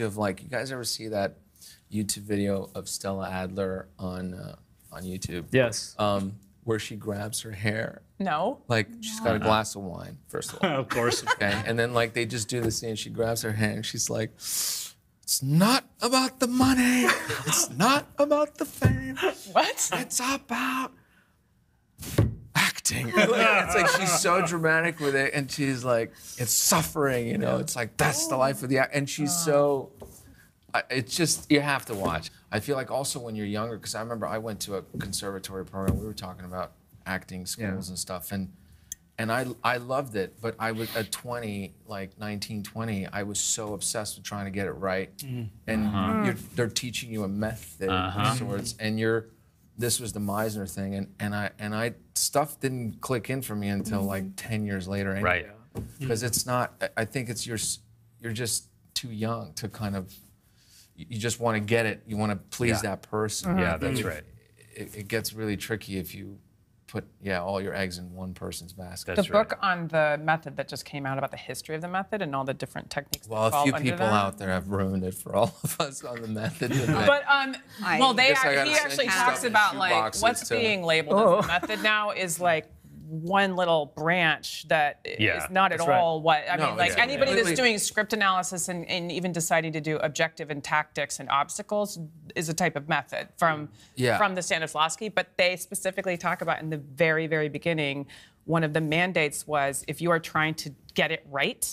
Of like, you guys ever see that YouTube video of Stella Adler on YouTube? Yes. Where she grabs her hair. No. Like, she's got a glass of wine, first of all. Of course. Okay, and then like they just do this thing, and she grabs her hair, and she's like, it's not about the money. It's not about the fame. What? It's about acting. It's like she's so dramatic with it, and she's like, it's suffering, you know. It's like, that's the life of the act. And she's so, it's just, you have to watch. I feel like also when you're younger, because I remember I went to a conservatory program, we were talking about acting schools and stuff, and I loved it, but I was at 20, like 19, 20, I was so obsessed with trying to get it right. And they're teaching you a method of sorts, and this was the Meisner thing, and I stuff didn't click in for me until like 10 years later anyway. Right. Because it's not, I think it's you're just too young to kind of, you just want to get it, you want to please that person. Yeah, that's right. It gets really tricky if you put all your eggs in one person's basket. The book on the method that just came out about the history of the method and all the different techniques. Well, a few people out there have ruined it for all of us on the method. But well, he actually talks about like what's being labeled as the method now is like one little branch that is not at all what I mean. Like anybody that's doing script analysis and even deciding to do objective and tactics and obstacles is a type of method from the Stanislavski. But they specifically talk about in the very, very beginning, one of the mandates was if you are trying to get it right,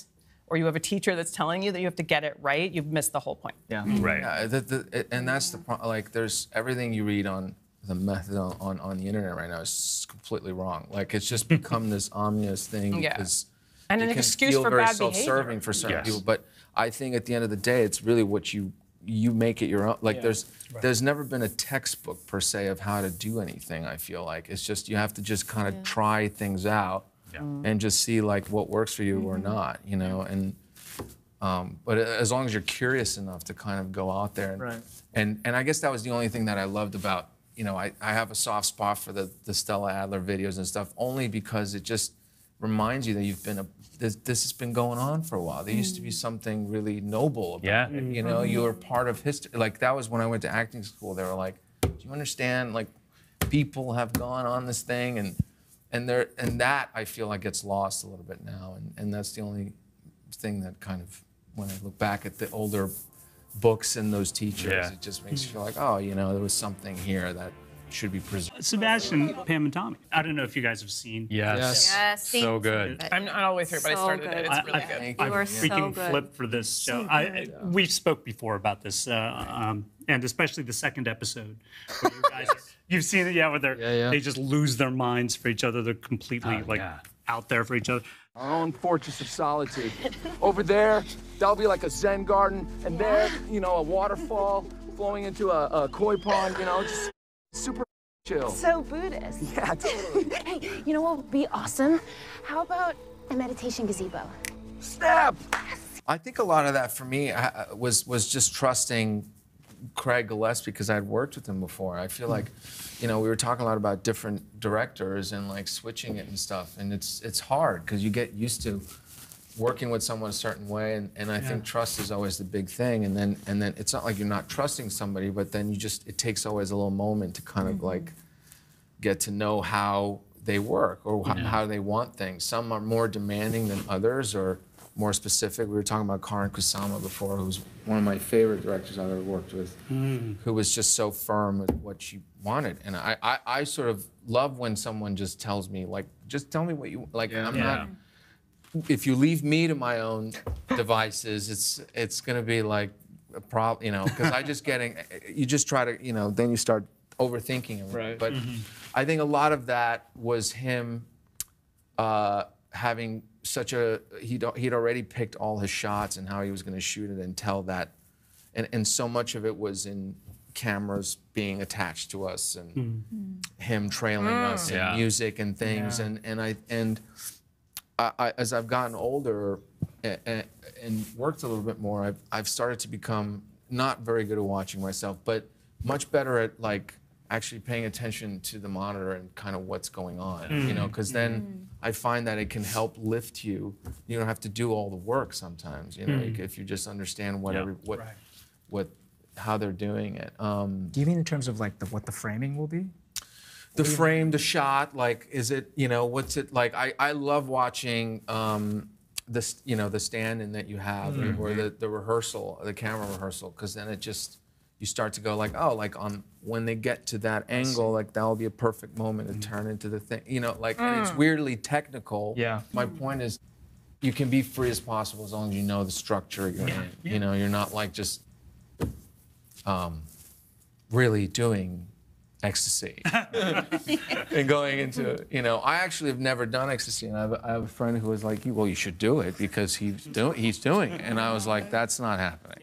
or you have a teacher that's telling you that you have to get it right, you've missed the whole point. Yeah. Right. Yeah, and that's the problem. Like, there's everything you read on the method on the internet right now is completely wrong. Like, it's just become this ominous thing because and an excuse for bad behavior. Self-serving for certain people. But I think at the end of the day, it's really what you make it your own. Like, there's never been a textbook per se of how to do anything. I feel like it's just you have to just kind of try things out and just see like what works for you or not, you know. And but as long as you're curious enough to kind of go out there, and I guess that was the only thing that I loved about. You know, I have a soft spot for the Stella Adler videos and stuff, only because it just reminds you that you've been this has been going on for a while. There used to be something really noble about it. You know, you were part of history. Like, that was when I went to acting school. They were like, do you understand? Like, people have gone on this thing, and that I feel like gets lost a little bit now. And that's the only thing that kind of, when I look back at the older books and those teachers, it just makes you feel like, oh, you know, there was something here that should be preserved. Sebastian, Pam, and Tommy. I don't know if you guys have seen. Yes. So good. I'm not all the way through, but I started it. It's really good. I freaking flipped for this show. We spoke before about this, and especially the second episode. Where you guys, you've seen it, where they just lose their minds for each other. They're completely out there for each other. Our own fortress of solitude. Over there, that'll be like a Zen garden, and there, you know, a waterfall flowing into a koi pond, you know, just super chill. So Buddhist. Yeah, totally. Hey, you know what would be awesome? How about a meditation gazebo? Snap! I think a lot of that for me was just trusting Craig Gillespie because I'd worked with him before. I feel like, you know, we were talking a lot about different directors and like switching it and stuff, and it's hard because you get used to working with someone a certain way, and I think trust is always the big thing, and then it's not like you're not trusting somebody, but then it takes always a little moment to kind of like get to know how they work or how they want things. Some are more demanding than others or more specific. We were talking about Karin Kusama before, who's one of my favorite directors I've ever worked with, who was just so firm with what she wanted. And I sort of love when someone just tells me, like, just tell me what you, like, I'm not, if you leave me to my own devices, it's gonna be like a problem, you know, because you just try to, you know, then you start overthinking it. Right. But I think a lot of that was him having such a, he'd already picked all his shots and how he was going to shoot it and tell that, and so much of it was in cameras being attached to us and him trailing us and music and things, and I as I've gotten older and worked a little bit more, I've started to become not very good at watching myself, but much better at like actually paying attention to the monitor and kind of what's going on, you know, because then I find that it can help lift you. You don't have to do all the work sometimes, you know, if you just understand how they're doing it. Do you mean in terms of like what the framing will be? The frame, the shot, like, is it, you know, what's it like? I love watching this, you know, the stand-in that you have, or the rehearsal, the camera rehearsal, because then it just, you start to go like, oh, like when they get to that angle, like that'll be a perfect moment to turn into the thing, you know, like, and it's weirdly technical. Yeah. My point is, you can be free as possible as long as you know the structure you're in. You know, you're not like just really doing ecstasy and going into, you know, I actually have never done ecstasy, and I have a friend who was like, well, you should do it because he's doing it. And I was like, that's not happening.